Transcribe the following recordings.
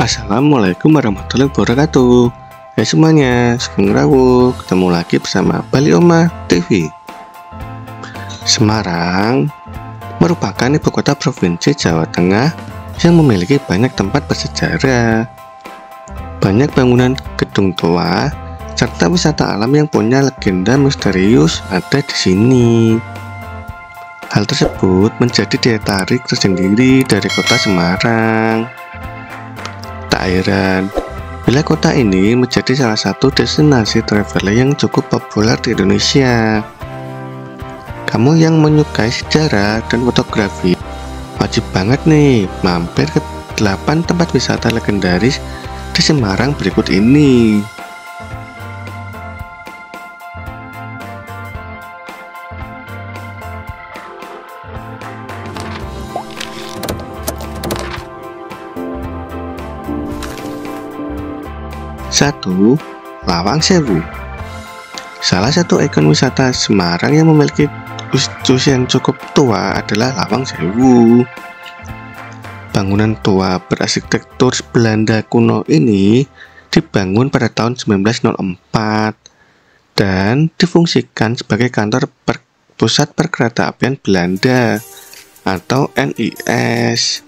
Assalamualaikum warahmatullahi wabarakatuh. Hai semuanya, Sugeng Rawuh. Ketemu lagi bersama Bali Oma TV. Semarang merupakan ibu kota provinsi Jawa Tengah yang memiliki banyak tempat bersejarah, banyak bangunan gedung tua, serta wisata alam yang punya legenda misterius ada di sini. Hal tersebut menjadi daya tarik tersendiri dari kota Semarang. Tak heran bila kota ini menjadi salah satu destinasi travel yang cukup populer di Indonesia. Kamu yang menyukai sejarah dan fotografi, wajib banget nih mampir ke 8 tempat wisata legendaris di Semarang berikut ini. Satu, Lawang Sewu. Salah satu ikon wisata Semarang yang memiliki usia yang cukup tua adalah Lawang Sewu. Bangunan tua berarsitektur Belanda kuno ini dibangun pada tahun 1904 dan difungsikan sebagai kantor pusat perkeretaapian Belanda atau NIS.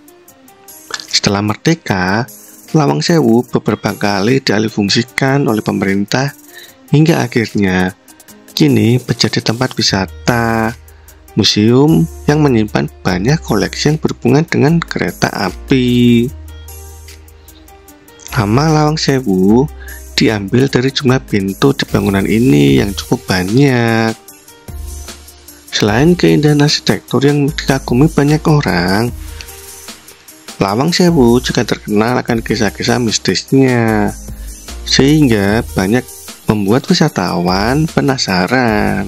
Setelah merdeka, Lawang Sewu beberapa kali dialihfungsikan oleh pemerintah hingga akhirnya kini menjadi tempat wisata, museum yang menyimpan banyak koleksi yang berhubungan dengan kereta api. Nama Lawang Sewu diambil dari jumlah pintu di bangunan ini yang cukup banyak. Selain keindahan arsitektur yang dikagumi banyak orang, Lawang Sewu juga terkenal akan kisah-kisah mistisnya, sehingga banyak membuat wisatawan penasaran.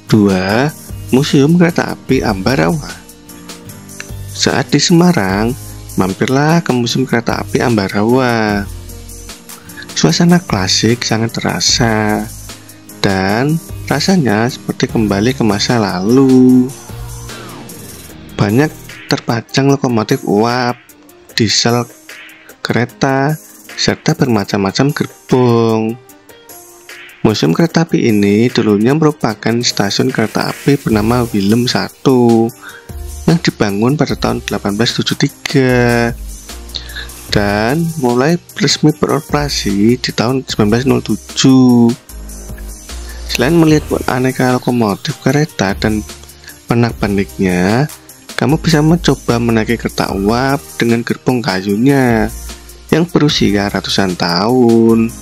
Dua, Museum Kereta Api Ambarawa. Saat di Semarang, mampirlah ke Museum Kereta Api Ambarawa. Suasana klasik sangat terasa, dan rasanya seperti kembali ke masa lalu. Banyak terpajang lokomotif uap, diesel, kereta, serta bermacam-macam gerbong. Museum Kereta Api ini dulunya merupakan stasiun kereta api bernama Willem I yang dibangun pada tahun 1873 dan mulai resmi beroperasi di tahun 1907. Selain melihat aneka lokomotif kereta dan pernak-perniknya, kamu bisa mencoba menaiki kereta uap dengan gerbong kayunya yang berusia ratusan tahun.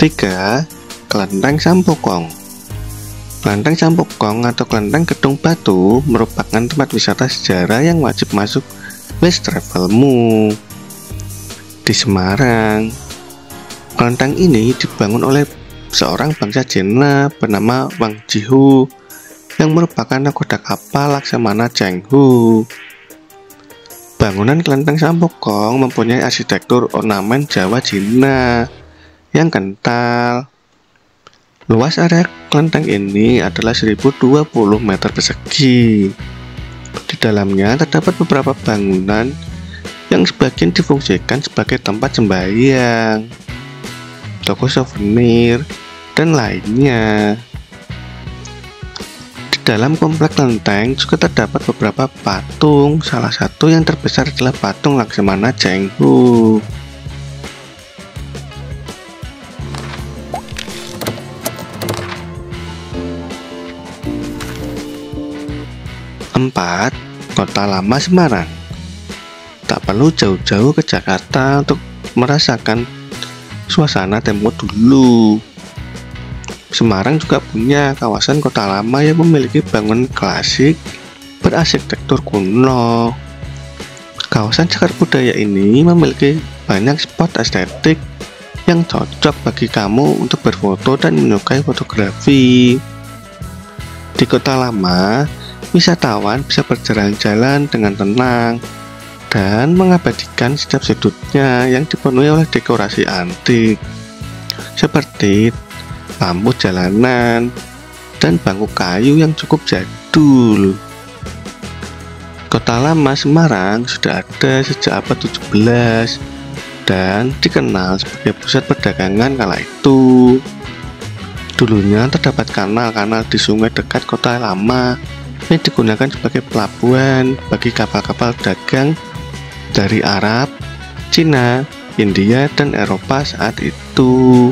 Tiga, Kelenteng Sampokong. Kelenteng Sampokong atau Kelenteng Gedung Batu merupakan tempat wisata sejarah yang wajib masuk list travelmu. Di Semarang, kelenteng ini dibangun oleh seorang bangsa Cina bernama Wang Jihu yang merupakan nakoda kapal Laksamana Chenghu. Bangunan Kelenteng Sampokong mempunyai arsitektur ornamen Jawa Cina yang kental. Luas area kelenteng ini adalah 1020 meter persegi. Di dalamnya terdapat beberapa bangunan yang sebagian difungsikan sebagai tempat sembahyang, toko souvenir, dan lainnya. Di dalam komplek kelenteng juga terdapat beberapa patung, salah satu yang terbesar adalah patung Laksamana Chenghu. 4. Kota Lama Semarang. Tak perlu jauh-jauh ke Jakarta untuk merasakan suasana tempo dulu. Semarang juga punya kawasan kota lama yang memiliki bangunan klasik berarsitektur kuno. Kawasan cagar budaya ini memiliki banyak spot estetik yang cocok bagi kamu untuk berfoto dan menyukai fotografi. Di kota lama, wisatawan bisa berjalan-jalan dengan tenang dan mengabadikan setiap sudutnya yang dipenuhi oleh dekorasi antik seperti lampu jalanan dan bangku kayu yang cukup jadul. Kota lama Semarang sudah ada sejak abad 17 dan dikenal sebagai pusat perdagangan kala itu. Dulunya terdapat kanal-kanal di sungai dekat kota lama yang digunakan sebagai pelabuhan bagi kapal-kapal dagang dari Arab, Cina, India, dan Eropa saat itu.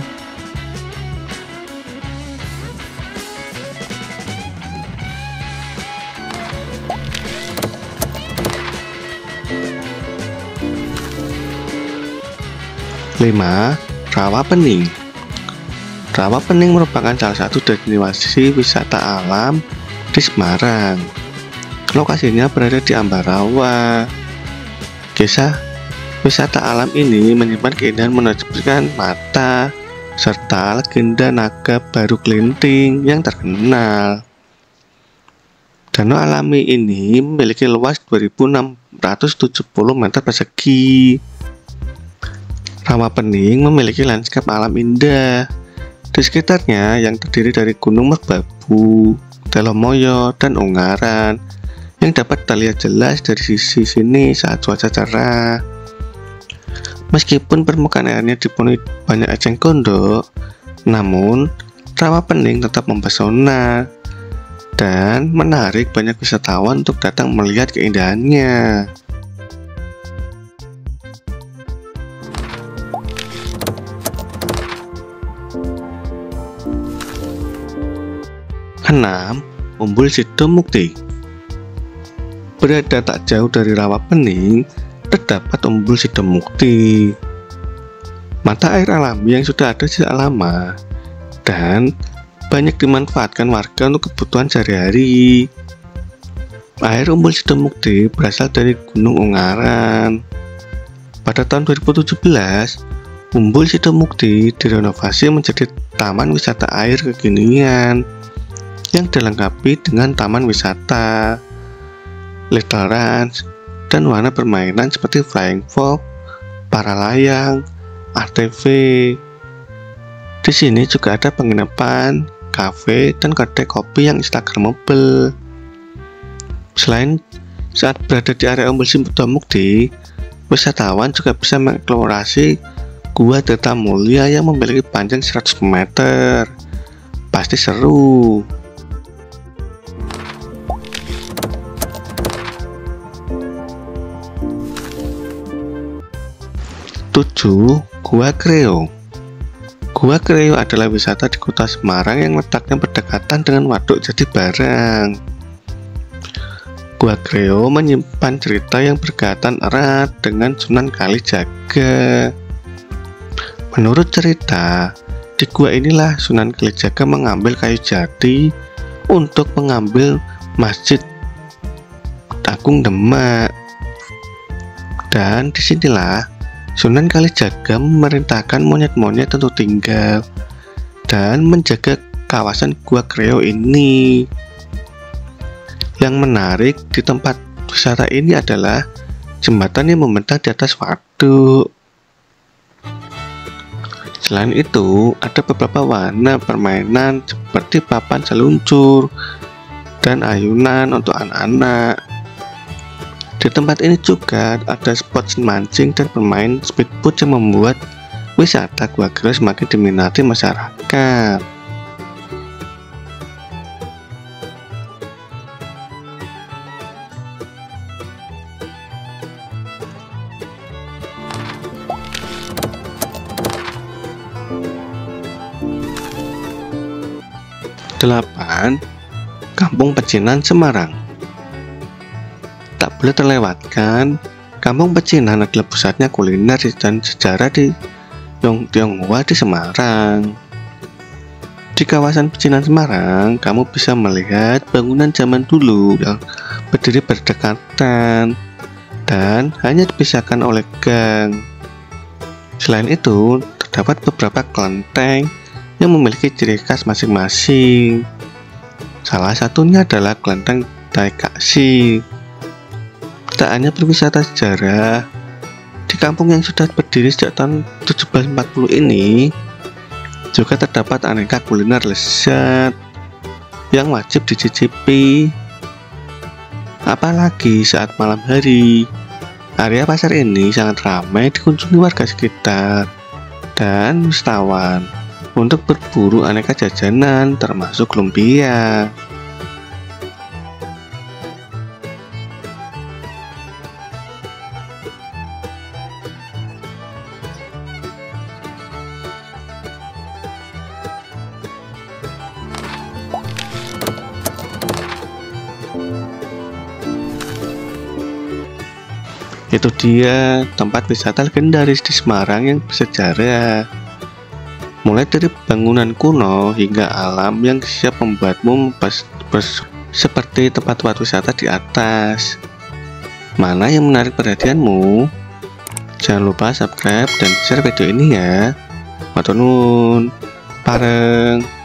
Lima, Rawapening. Rawapening merupakan salah satu destinasi wisata alam di Semarang. Lokasinya berada di Ambarawa. Kisah wisata alam ini menyimpan keindahan menakjubkan mata serta legenda naga baru kelinting yang terkenal. Danau alami ini memiliki luas 2.670 meter persegi. Rawapening memiliki lanskap alam indah di sekitarnya yang terdiri dari Gunung Merbabu, Telomoyo, dan Ungaran yang dapat terlihat jelas dari sisi sini saat cuaca cerah. Meskipun permukaan airnya dipenuhi banyak eceng gondok, namun Rawapening tetap mempesona dan menarik banyak wisatawan untuk datang melihat keindahannya. 6. Umbul Sidomukti. Berada tak jauh dari Rawapening, terdapat Umbul Sidomukti, mata air alami yang sudah ada sejak lama dan banyak dimanfaatkan warga untuk kebutuhan sehari-hari. Air Umbul Sidomukti berasal dari Gunung Ungaran. Pada tahun 2017, Umbul Sidomukti direnovasi menjadi taman wisata air kekinian yang dilengkapi dengan taman wisata, little ranch, dan wahana permainan seperti flying fox, para layang, ATV. Di sini juga ada penginapan, kafe, dan kedai kopi yang instagramable. Selain saat berada di area Umbul Sidomukti, wisatawan juga bisa mengeksplorasi Gua Tirta Mulya yang memiliki panjang 100 meter. Pasti seru. 7. Gua Kreo. Gua Kreo adalah wisata di kota Semarang yang letaknya berdekatan dengan Waduk Jatibarang. Gua Kreo menyimpan cerita yang berkaitan erat dengan Sunan Kalijaga. Menurut cerita, di gua inilah Sunan Kalijaga mengambil kayu jati untuk mengambil Masjid Agung Demak. Dan disinilah Sunan Kalijaga memerintahkan monyet-monyet untuk tinggal dan menjaga kawasan Gua Kreo ini. Yang menarik di tempat wisata ini adalah jembatan yang membentang di atas waduk. Selain itu, ada beberapa wahana permainan seperti papan seluncur dan ayunan untuk anak-anak. Di tempat ini juga ada spot mancing dan bermain speedboat yang membuat wisata Gua Kreo semakin diminati masyarakat. Delapan, Kampung Pecinan Semarang. Tak boleh terlewatkan, Kampung Pecinan adalah pusatnya kuliner dan sejarah di Tionghoa di Semarang. Di kawasan Pecinan Semarang, kamu bisa melihat bangunan zaman dulu yang berdiri berdekatan dan hanya dipisahkan oleh gang. Selain itu, terdapat beberapa kelenteng yang memiliki ciri khas masing-masing. Salah satunya adalah kelenteng Taikashi. Tak hanya berwisata sejarah, di kampung yang sudah berdiri sejak tahun 1740 ini juga terdapat aneka kuliner lezat yang wajib dicicipi. Apalagi saat malam hari, area pasar ini sangat ramai dikunjungi warga sekitar dan wisatawan untuk berburu aneka jajanan termasuk lumpia. Itu dia tempat wisata legendaris di Semarang yang bersejarah. Mulai dari bangunan kuno hingga alam yang siap membuatmu seperti tempat-tempat wisata di atas. Mana yang menarik perhatianmu? Jangan lupa subscribe dan share video ini ya. Matur nuwun. Pareng.